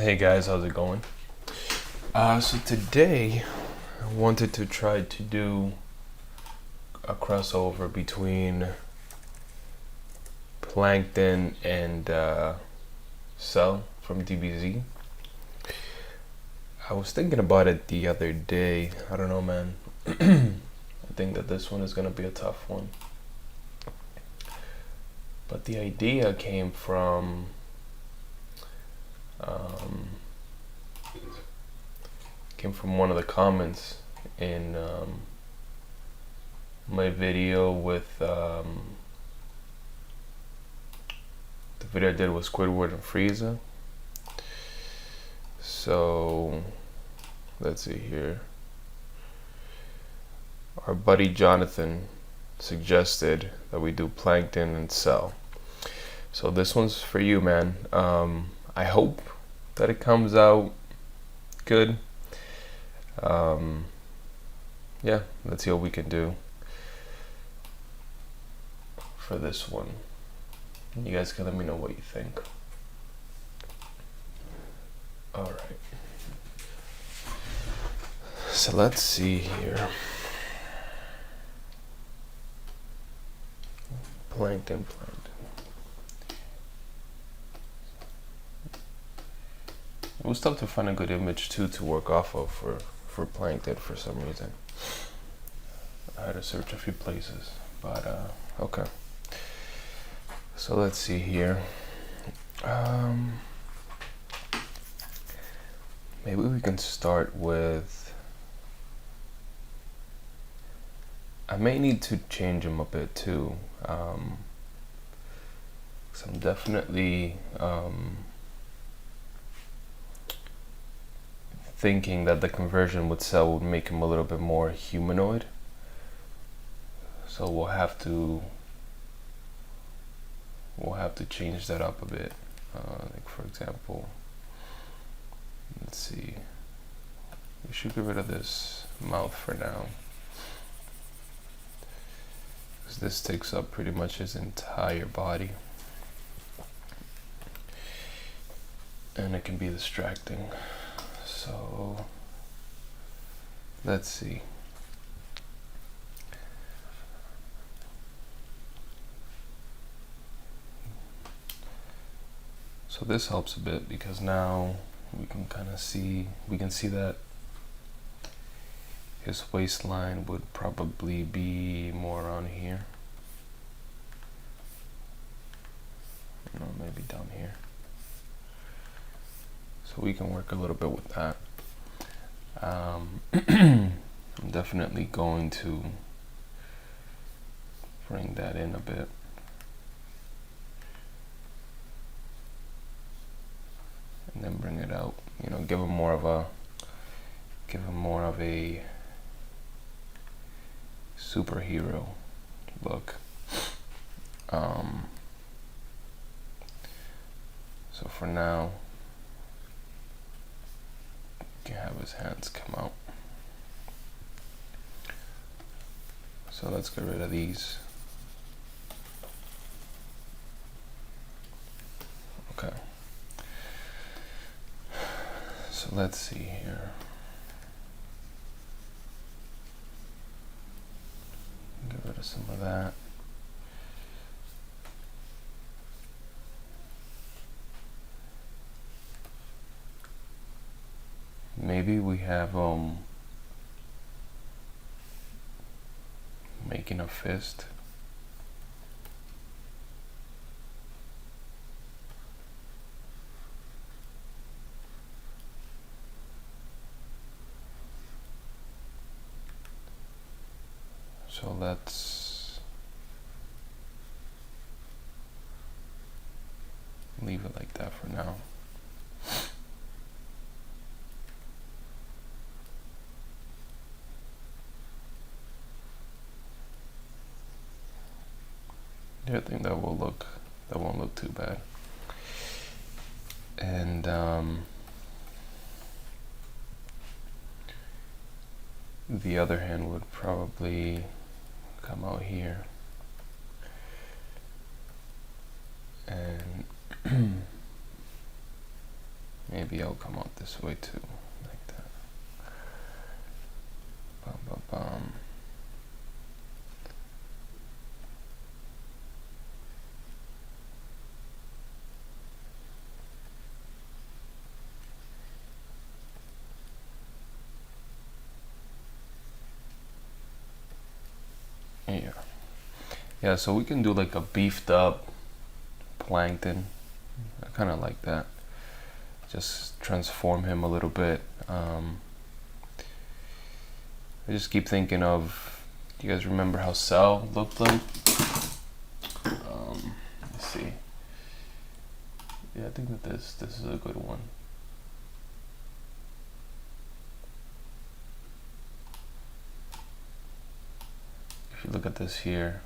Hey guys, how's it going? So today I wanted to try to do a crossover between Plankton and Cell from DBZ. I was thinking about it the other day. I don't know, man. I think that this one is gonna be a tough one. But the idea came from one of the comments in my video with the video I did with Squidward and Frieza. So let's see here. Our buddy Jonathan suggested that we do Plankton and Cell. So this one's for you, man. I hope that it comes out good. Yeah, let's see what we can do for this one. You guys can let me know what you think. Alright. So let's see here. Plankton. It was tough to find a good image too to work off of for Plankton for some reason. I had to search a few places, but okay. So let's see here. Maybe we can start with. I may need to change him a bit too. So I'm definitely thinking that the conversion with Cell would make him a little bit more humanoid. So we'll have to change that up a bit. Like for example, let's see. We should get rid of this mouth for now, because this takes up pretty much his entire body, and it can be distracting. So let's see. So this helps a bit because now we can kind of see, that his waistline would probably be more on here. No, maybe down here. So we can work a little bit with that. I'm definitely going to bring that in a bit. And then bring it out, give him more of a superhero look. So for now, you can have his hands come out. So let's get rid of these. Okay. So let's see here. Get rid of some of that. Maybe we have making a fist. So let's leave it like that for now. Yeah, I think that won't look too bad. And the other hand would probably come out here. And maybe I'll come out this way too, like that. Bum, bum, bum. Yeah, so we can do like a beefed up Plankton. I kind of like that. Just transform him a little bit. I just keep thinking of, do you guys remember how Cell looked like? Let's see. Yeah, I think that this is a good one. If you look at this here,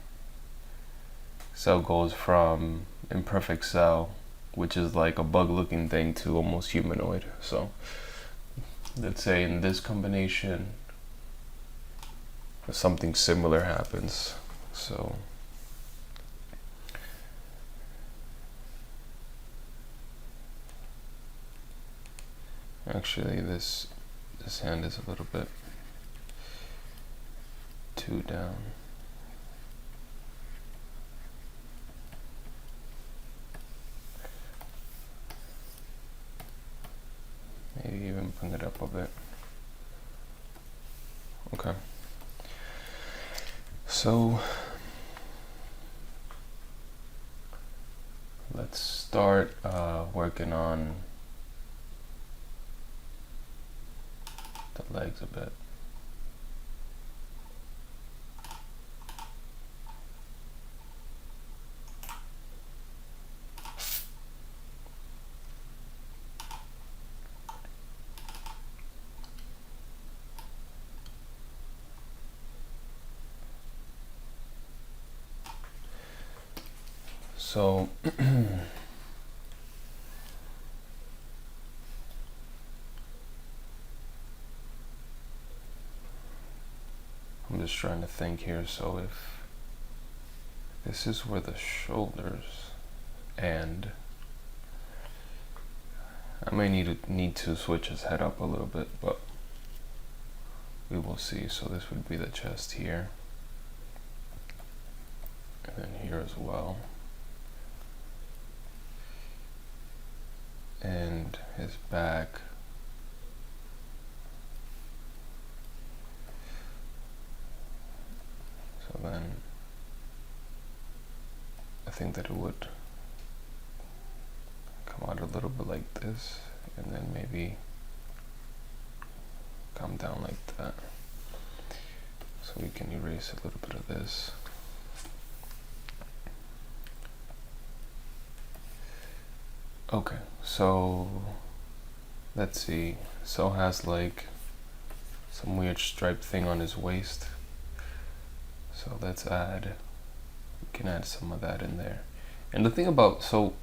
Cell goes from imperfect Cell, which is like a bug looking thing, to almost humanoid. So let's say in this combination something similar happens. So actually this hand is a little bit too down. Maybe even bring it up a bit. Okay. So let's start working on the legs a bit. So I'm just trying to think here. So if this is where the shoulders end, I may need to switch his head up a little bit, but we will see. So this would be the chest here, and then here as well, and his back. So then I think that it would come out a little bit like this, and then maybe come down like that. So we can erase a little bit of this. Okay, so let's see. So has like some weird striped thing on his waist. So let's add, we can add some of that in there. And the thing about, so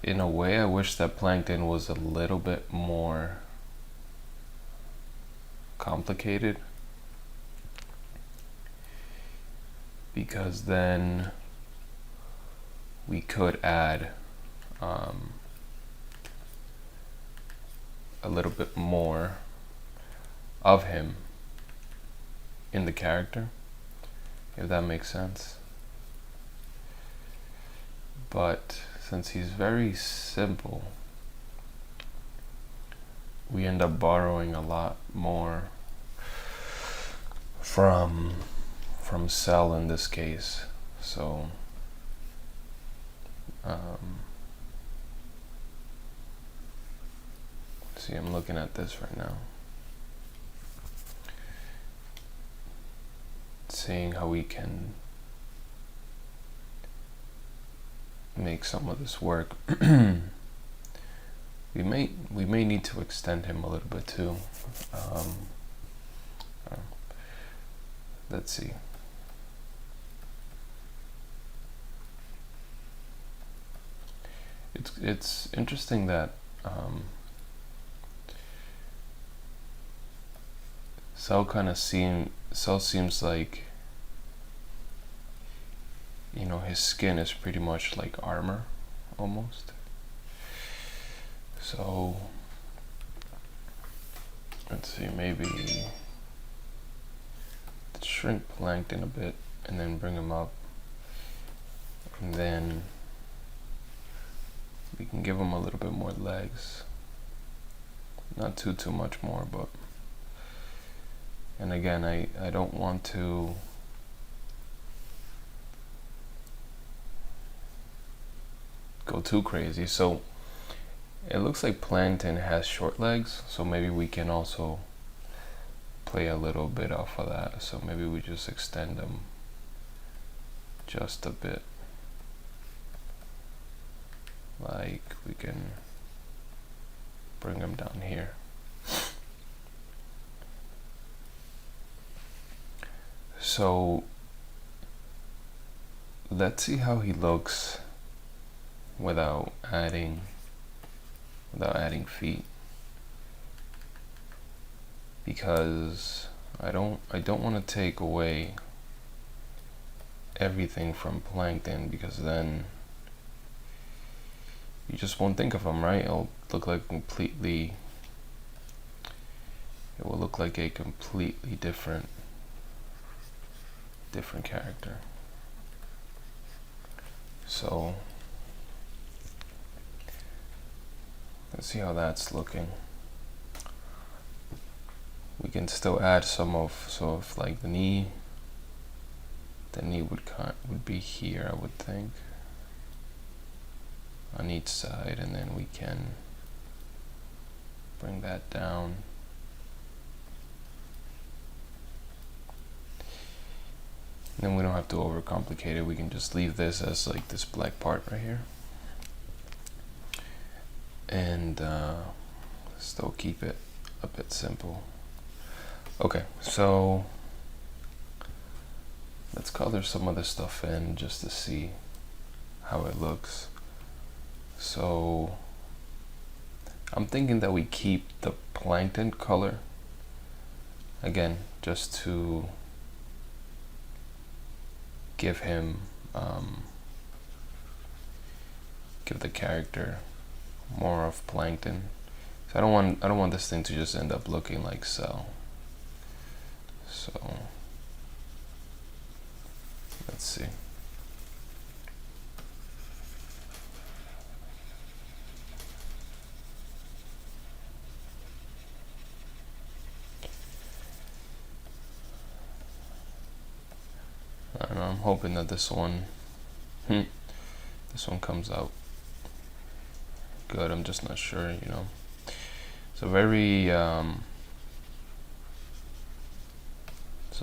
in a way I wish that Plankton was a little bit more complicated, because then we could add a little bit more of him in the character, if that makes sense. But since he's very simple, we end up borrowing a lot more from Cell in this case. So see, I'm looking at this right now, seeing how we can make some of this work. we may need to extend him a little bit too. Let's see. It's interesting that Cell seems like, you know, his skin is pretty much like armor almost. So let's see, maybe shrink Plankton a bit and then bring him up, and then we can give him a little bit more legs, not too much more, but, and again, I don't want to go too crazy. So it looks like Plankton has short legs, so maybe we can also play a little bit off of that. So maybe we just extend them just a bit. Like we can bring them down here. So let's see how he looks without adding feet, because I don't want to take away everything from Plankton, because then you just won't think of him, right? It'll look like it will look like a completely different character. So let's see how that's looking. We can still add some of, so if like the knee would be here, I would think, on each side, and then we can bring that down. And then we don't have to overcomplicate it. We can just leave this as like this black part right here, and still keep it a bit simple. Okay, so let's color some of this stuff in just to see how it looks. So I'm thinking that we keep the Plankton color, again, just to give him, give the character more of Plankton. So I don't want this thing to just end up looking like Cell. So let's see. I don't know, I'm hoping that this one comes out good. I'm just not sure, you know. It's a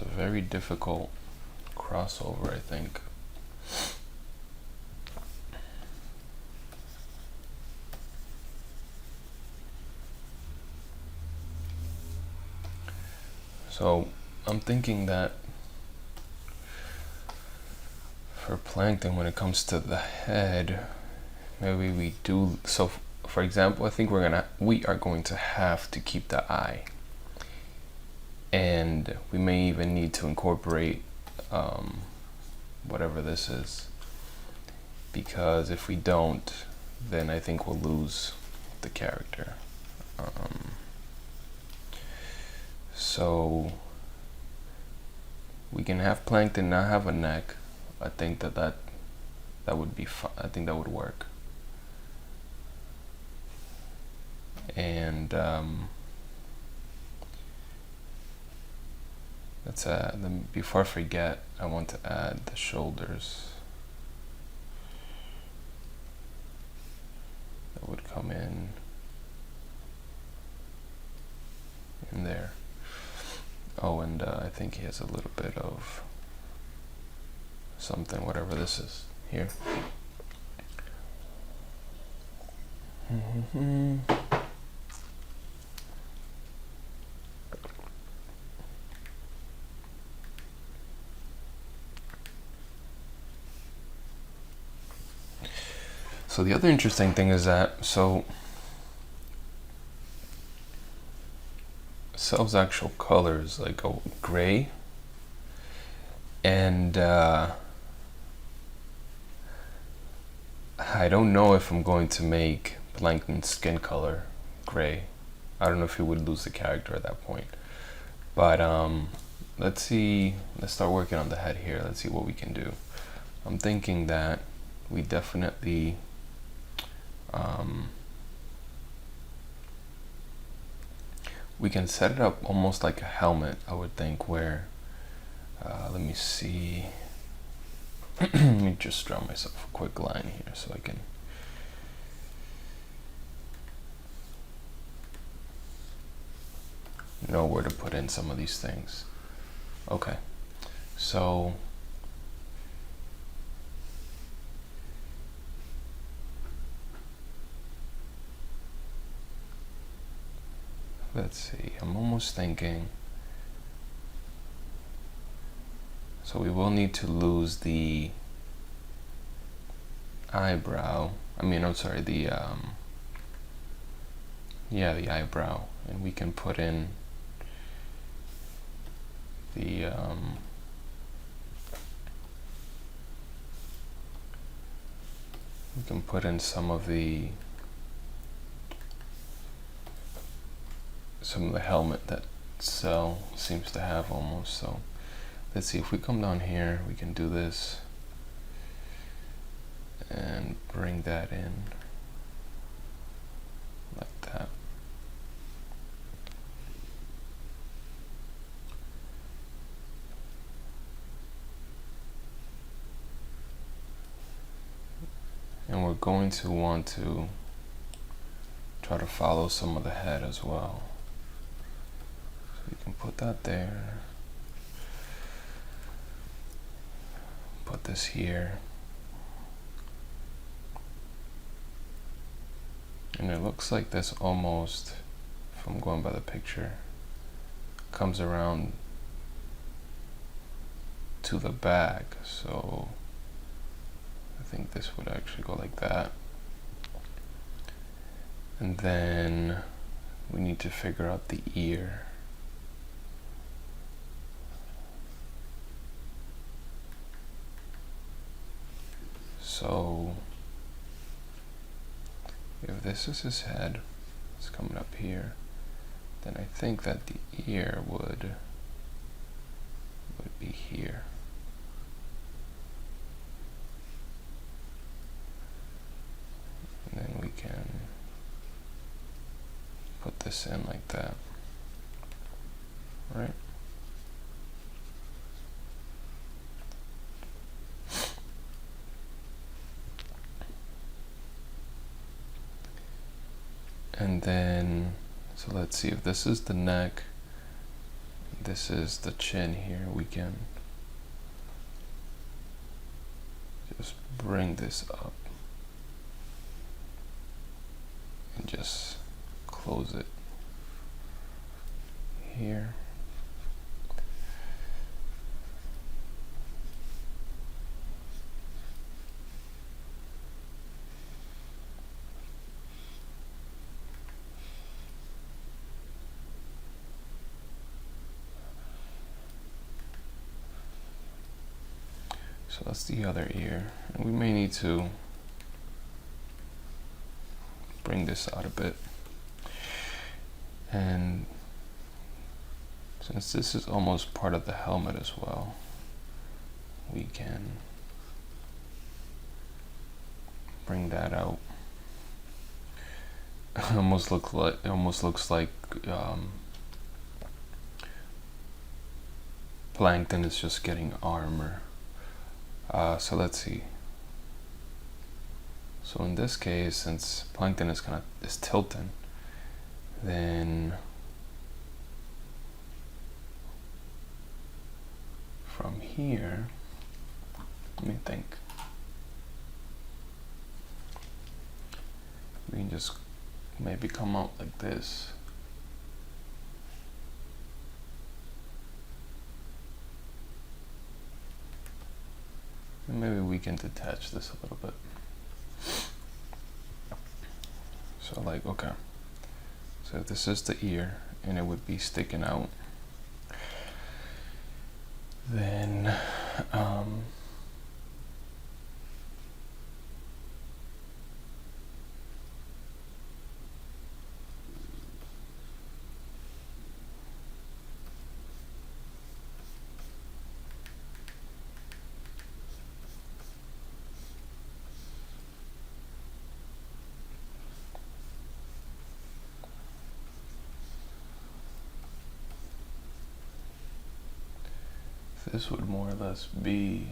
very difficult crossover, I think. So I'm thinking that for Plankton, when it comes to the head, maybe we do, so for example, I think we are going to have to keep the eye, and we may even need to incorporate whatever this is, because if we don't, then I think we'll lose the character. So we can have Plankton not have a neck. I think that would be fun. I think that would work. And let's add, before I forget, I want to add the shoulders. That would come in there. Oh, and I think he has a little bit of something, whatever this is, here. So the other interesting thing is that, so Cell's actual color is like a gray, and I don't know if I'm going to make Plankton's skin color gray. I don't know if he would lose the character at that point. But let's start working on the head here. Let's see what we can do. I'm thinking that we definitely we can set it up almost like a helmet, I would think, where let me see. Let me just draw myself a quick line here so I can know where to put in some of these things. Okay, so let's see, I'm almost thinking, so we will need to lose the eyebrow, I'm sorry, the eyebrow, and we can put in the we can put in some of the helmet that Cell seems to have almost. So let's see, if we come down here, we can do this and bring that in like that. And we're going to want to try to follow some of the head as well. So we can put that there. Put this here. And it looks like this almost, if I'm going by the picture, comes around to the back. So I think this would actually go like that. And then we need to figure out the ear. So if this is his head, it's coming up here, then I think that the ear would be here. And then we can put this in like that, right? And then, so let's see, if this is the neck, this is the chin here, we can just bring this up and just close it here. So that's the other ear, and we may need to bring this out a bit. And since this is almost part of the helmet as well, we can bring that out. It almost looks like Plankton is just getting armor. So let's see. So in this case, since Plankton is tilting, then from here, let me think. We can just maybe come out like this. And maybe we can detach this a little bit. So like, okay. So this is the ear, and it would be sticking out. Then, This would more or less be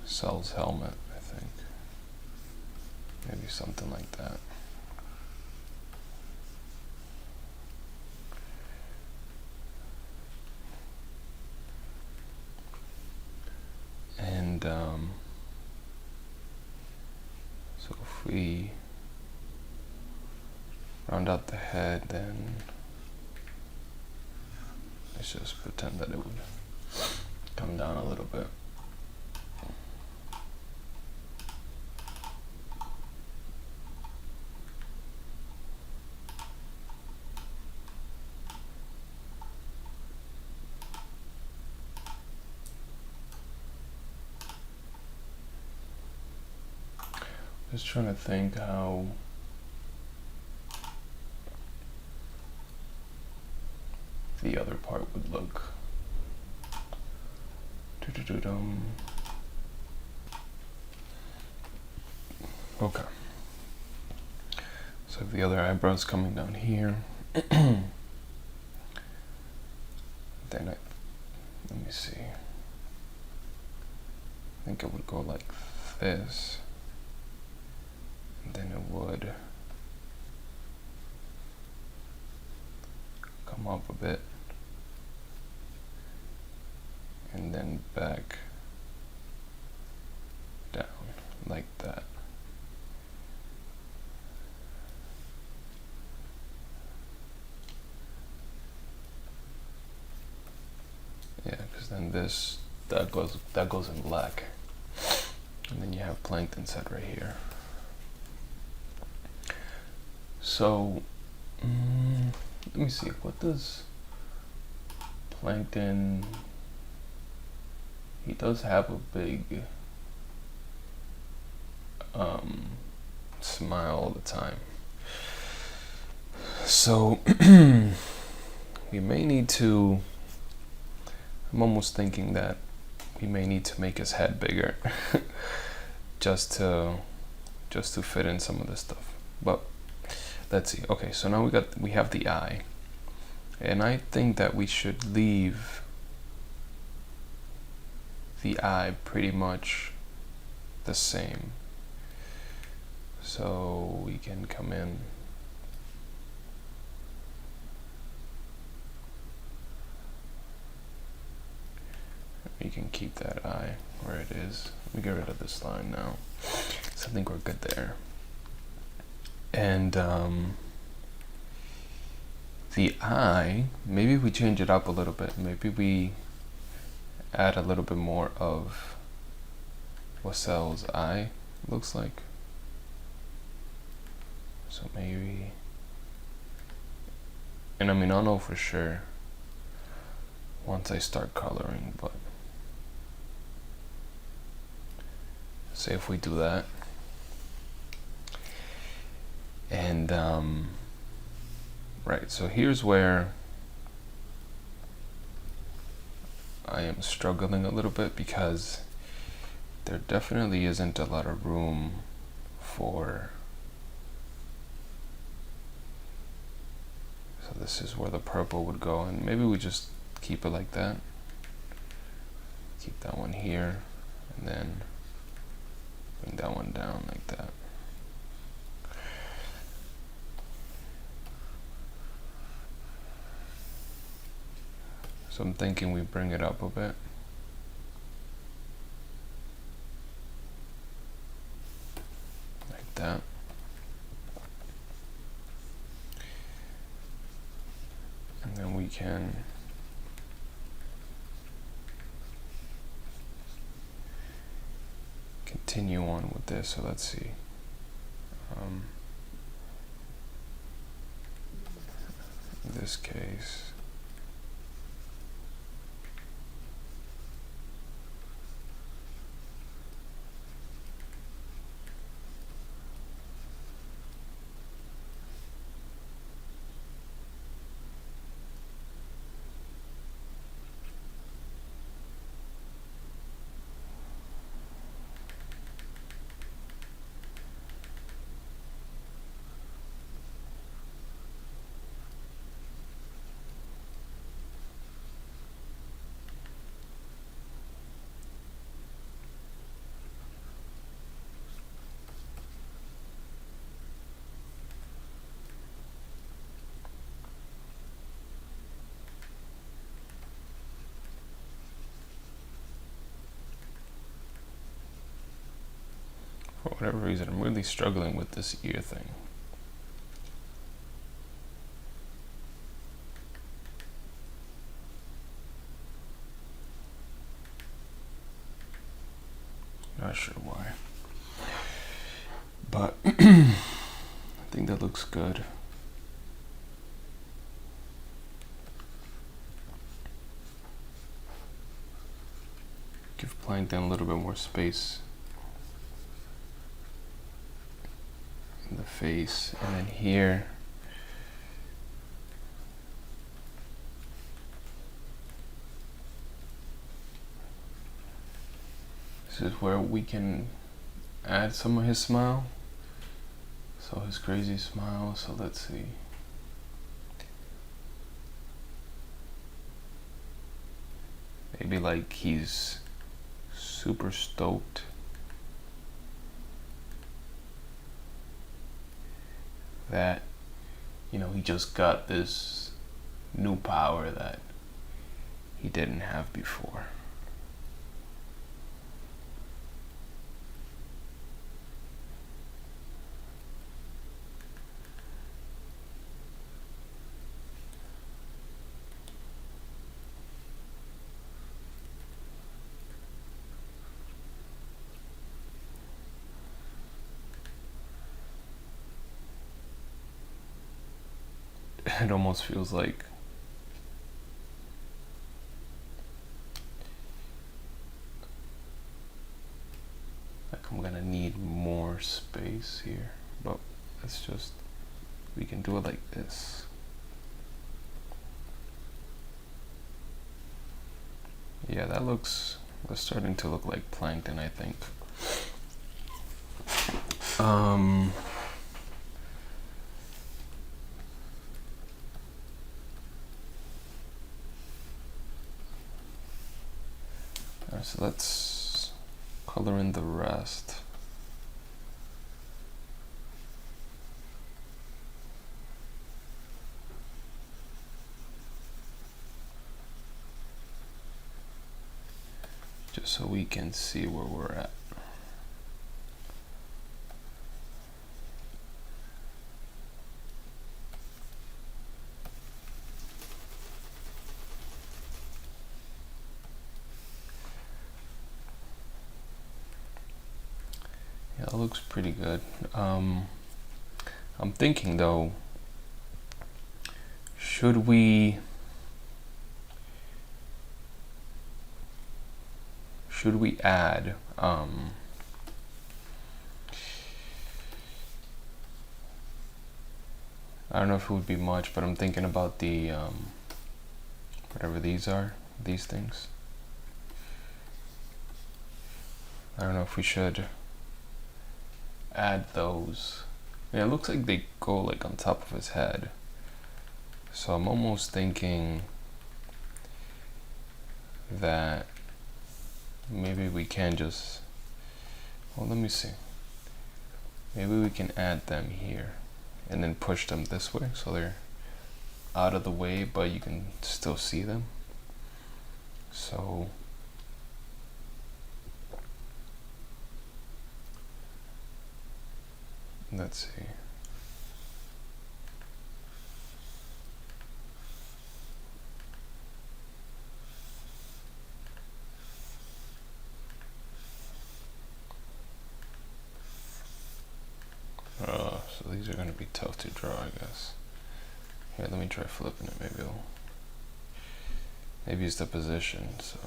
Cell's helmet, I think. Maybe something like that. And so if we round out the head, then let's just pretend that it would come down a little bit. Just trying to think how the other part would look. Okay. So the other eyebrows coming down here. Then let me see. I think it would go like this. And then it would come up a bit. And then back down like that. Yeah, because then that goes in black. And then you have Plankton set right here. So let me see, what does Plankton, he does have a big smile all the time. So we may need to, I'm almost thinking that we may need to make his head bigger just to fit in some of this stuff. But let's see. Okay, so now we have the eye. And I think that we should leave the eye pretty much the same. So we can come in. You can keep that eye where it is. Let me get rid of this line now. So I think we're good there. And the eye, maybe we change it up a little bit. Maybe we add a little bit more of what Cell's eye looks like. So maybe, and I mean, I'll know for sure once I start coloring, but say if we do that. And right, so here's where I am struggling a little bit, because there definitely isn't a lot of room for, so this is where the purple would go, and maybe we just keep it like that. Keep that one here, and then bring that one down like that. So I'm thinking we bring it up a bit. Like that. And then we can continue on with this. So let's see. In this case, whatever reason, I'm really struggling with this ear thing. Not sure why. But I think that looks good. Give Plankton a little bit more space in the face, and then here this is where we can add some of his smile. So his crazy smile, so let's see. Maybe like he's super stoked. That, you know, he just got this new power that he didn't have before. It almost feels like I'm gonna need more space here, but it's just, we can do it like this. Yeah, that's starting to look like Plankton, I think. Alright, so let's color in the rest. Just so we can see where we're at. Yeah, it looks pretty good. I'm thinking though, should we add I don't know if it would be much, but I'm thinking about the whatever these are, these things. I don't know if we should add those. Yeah, it looks like they go like on top of his head. So I'm almost thinking that maybe we can just, well, let me see. Maybe we can add them here and then push them this way so they're out of the way, but you can still see them. So let's see. So these are going to be tough to draw, I guess. Here, let me try flipping it. Maybe it's the position. So,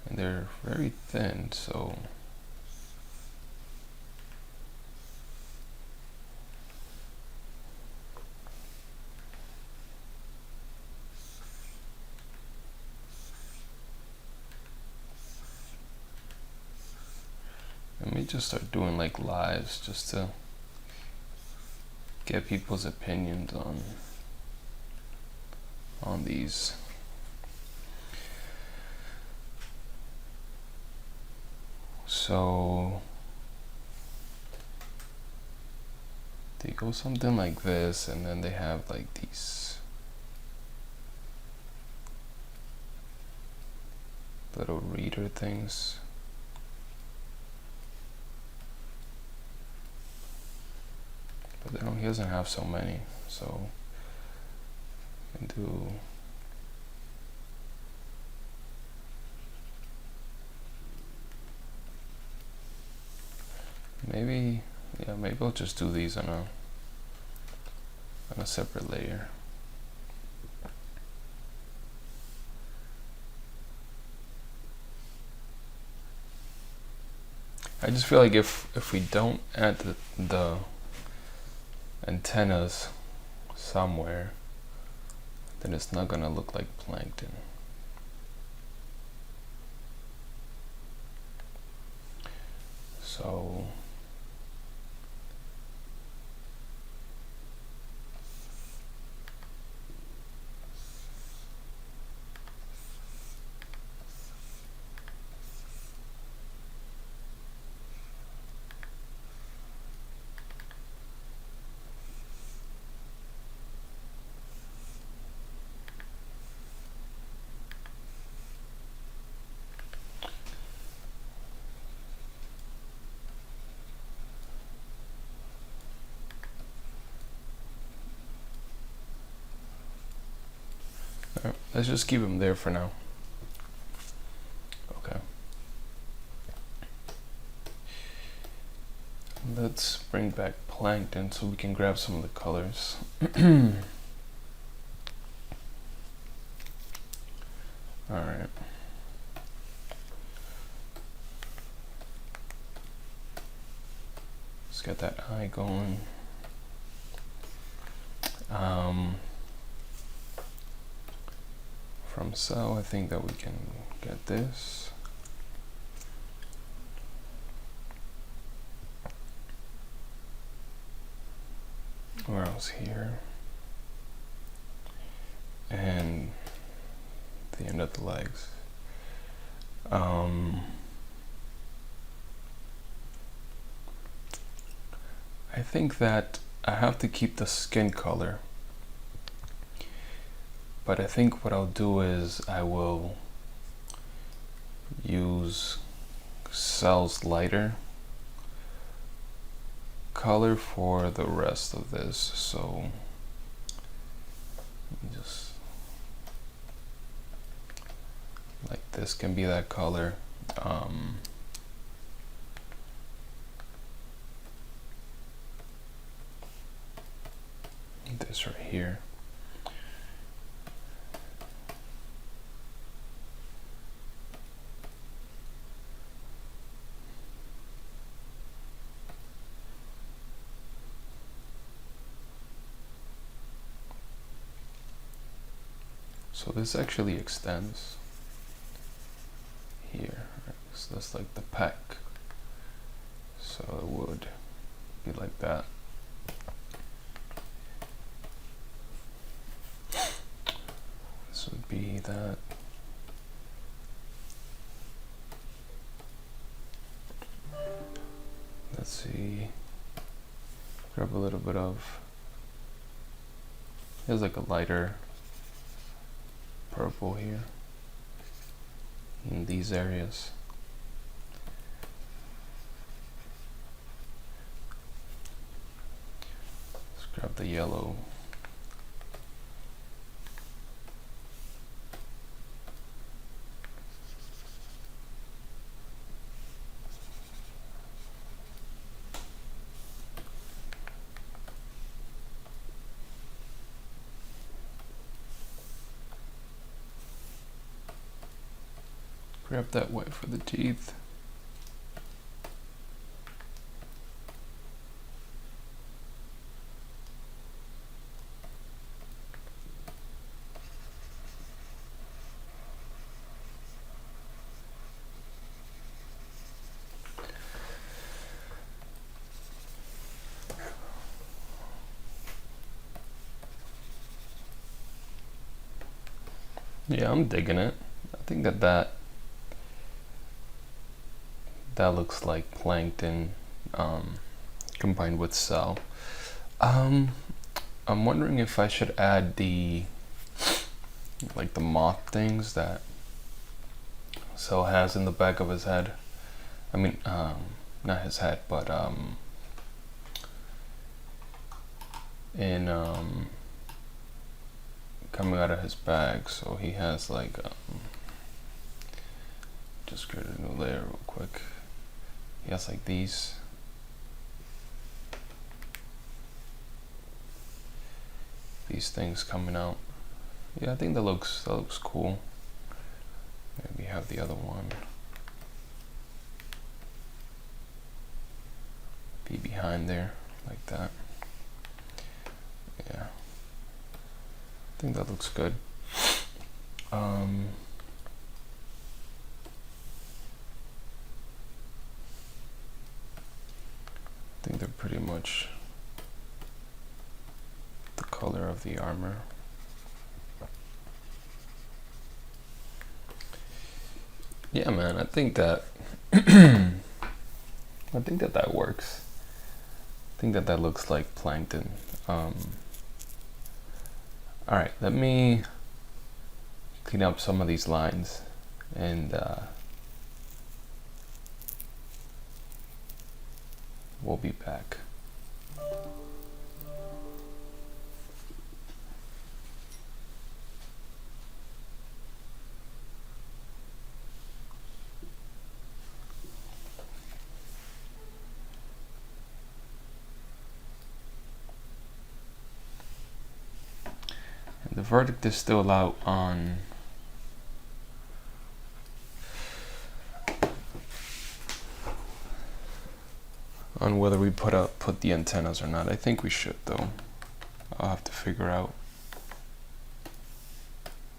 and they're very thin, so let me just start doing like lives just to get people's opinions on these. So they go something like this, and then they have like these little reader things. But then he doesn't have so many, so I can do maybe I'll just do these on a separate layer. I just feel like if we don't add the antennas somewhere, then it's not gonna look like Plankton. So let's just keep him there for now. Okay. Let's bring back Plankton so we can grab some of the colors. Alright. Let's get that eye going. From cell, I think that we can get this. Where else? Here. And the end of the legs. I think that I have to keep the skin color. But I think what I'll do is I will use Cell's lighter color for the rest of this. So just like this can be that color. This right here. So this actually extends here, right? So that's like the pack. So it would be like that. This would be that. Let's see. Grab a little bit of. There's like a lighter purple here in these areas. Let's grab the yellow. Grab that white for the teeth. Yeah, I'm digging it. I think that looks like Plankton combined with Cell. I'm wondering if I should add the moth things that So has in the back of his head, I mean, not his head, but in coming out of his bag. So he has like just create a new layer real quick. He has like these. These things coming out. Yeah, I think that looks cool. Maybe have the other one be behind there like that. Yeah, I think that looks good. I think they're pretty much the color of the armor. Yeah, man, I think that I think that works. I think that looks like Plankton. All right, let me clean up some of these lines and we'll be back. The verdict is still out on whether we put the antennas or not. I think we should though. I'll have to figure out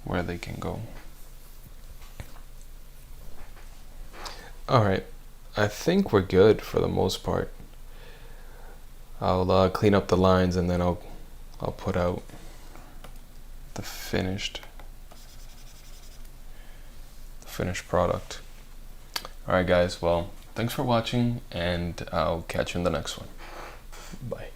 where they can go. All right, I think we're good for the most part. I'll clean up the lines and then I'll put out the finished product. All right, guys. Well, thanks for watching, and I'll catch you in the next one. Bye.